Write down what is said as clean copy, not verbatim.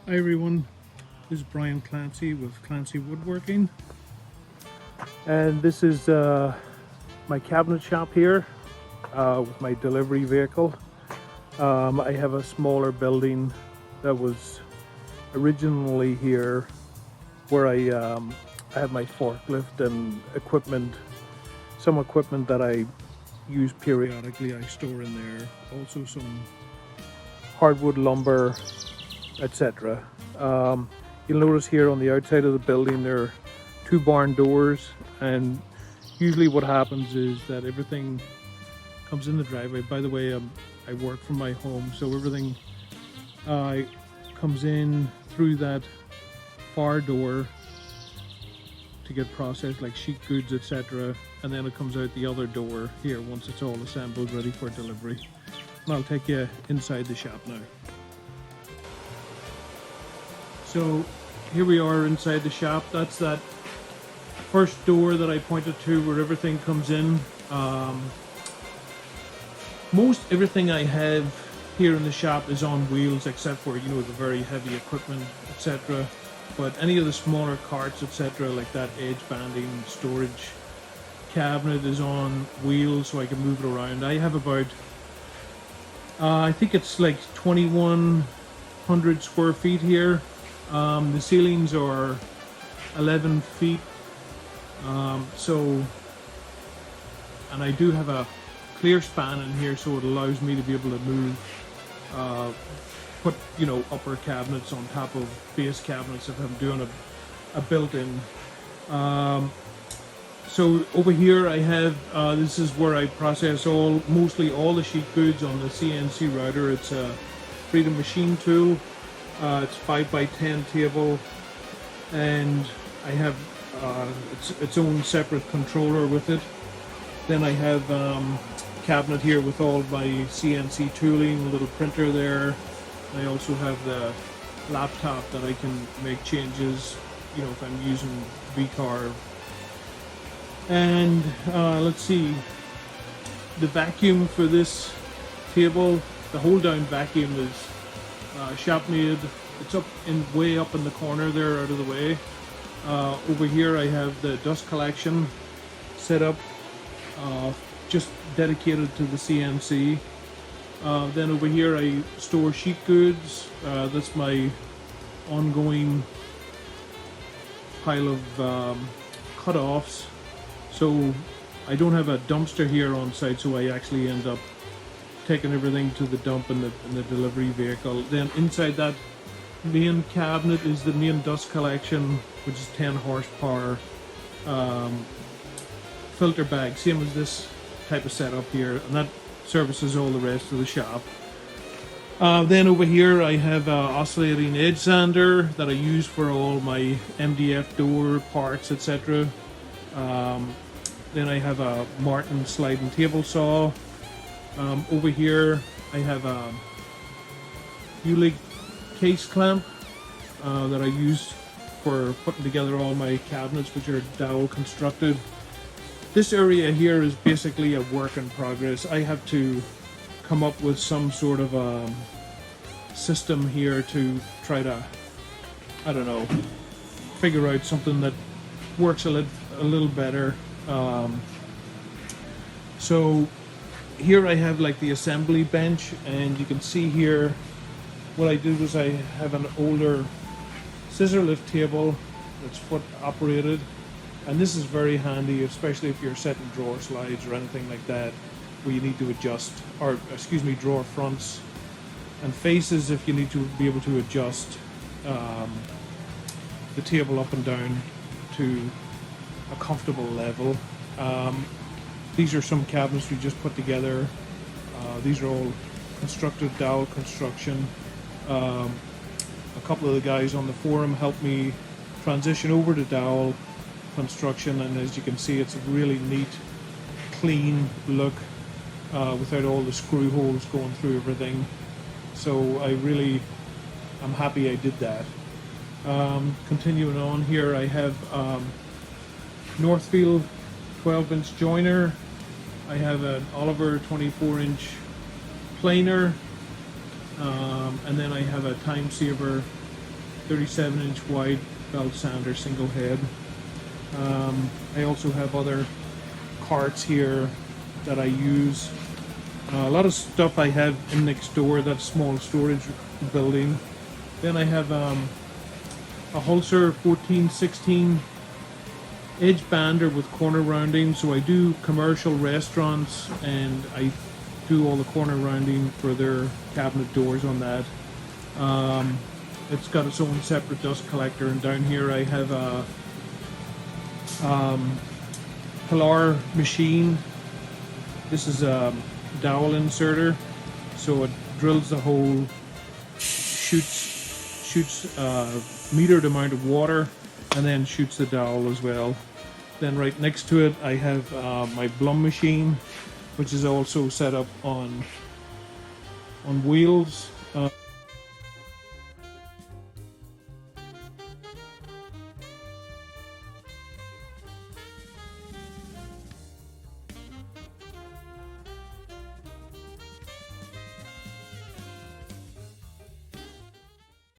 Hi everyone, this is Brian Clancy with Clancy Woodworking, and this is my cabinet shop here with my delivery vehicle. I have a smaller building that was originally here where I have my forklift and equipment, some equipment that I use periodically I store in there, also some hardwood lumber, etc. You'll notice here on the outside of the building there are two barn doors, and usually what happens is that everything comes in the driveway. By the way, I work from my home, so everything comes in through that far door to get processed, like sheet goods, etc., and then it comes out the other door here once it's all assembled ready for delivery. And I'll take you inside the shop now. So here we are inside the shop. That's that first door that I pointed to where everything comes in. Most everything I have here in the shop is on wheels, except for, the very heavy equipment, etc. But any of the smaller carts, etc., like that edge banding storage cabinet is on wheels, so I can move it around. I have about, I think it's like 2,100 square feet here. The ceilings are 11 feet, and I do have a clear span in here, so it allows me to be able to move, put upper cabinets on top of base cabinets if I'm doing a built-in. So over here I have, this is where I process mostly all the sheet goods on the CNC router. It's a Blum Machine tool. It's 5x10 table, and I have its own separate controller with it. Then I have a cabinet here with all my CNC tooling, a little printer there. I also have the laptop that I can make changes, if I'm using VCarve. And let's see, the vacuum for this table, the hold down vacuum is shop made. It's way up in the corner there, out of the way. Over here I have the dust collection set up, just dedicated to the CNC. Then over here I store sheet goods. That's my ongoing pile of cut-offs. So I don't have a dumpster here on site, so I actually end up taking everything to the dump in the delivery vehicle. Then inside that main cabinet is the main dust collection, which is 10 horsepower filter bag, same as this type of setup here, and that services all the rest of the shop. Then over here I have an oscillating edge sander that I use for all my MDF door parts, etc. Then I have a Martin sliding table saw. Over here I have a U-leg case clamp that I use for putting together all my cabinets, which are dowel constructed. This area here is basically a work in progress. I have to come up with some sort of a system here to try to, figure out something that works a little better. So here I have like the assembly bench, and you can see here what I did was I have an older scissor lift table that's foot operated, and this is very handy, especially if you're setting drawer slides or anything like that where you need to adjust, drawer fronts and faces, if you need to be able to adjust the table up and down to a comfortable level. These are some cabinets we just put together. These are all constructed dowel construction. A couple of the guys on the forum helped me transition over to dowel construction, and as you can see, it's a really neat, clean look without all the screw holes going through everything. So I'm happy I did that. Continuing on here, I have Northfield 12-inch joiner. I have an Oliver 24-inch planer, and then I have a time saver 37-inch wide belt sander, single head. I also have other carts here that I use. A lot of stuff I have in next door, that small storage building. Then I have a Hulser 1416 edge bander with corner rounding. So I do commercial restaurants and I do all the corner rounding for their cabinet doors on that. It's got its own separate dust collector, and down here I have a Pilar Machine. This is a dowel inserter, so it drills the hole, shoots a metered amount of water, and then shoots the dowel as well. Then right next to it I have my Blum Machine, which is also set up on wheels.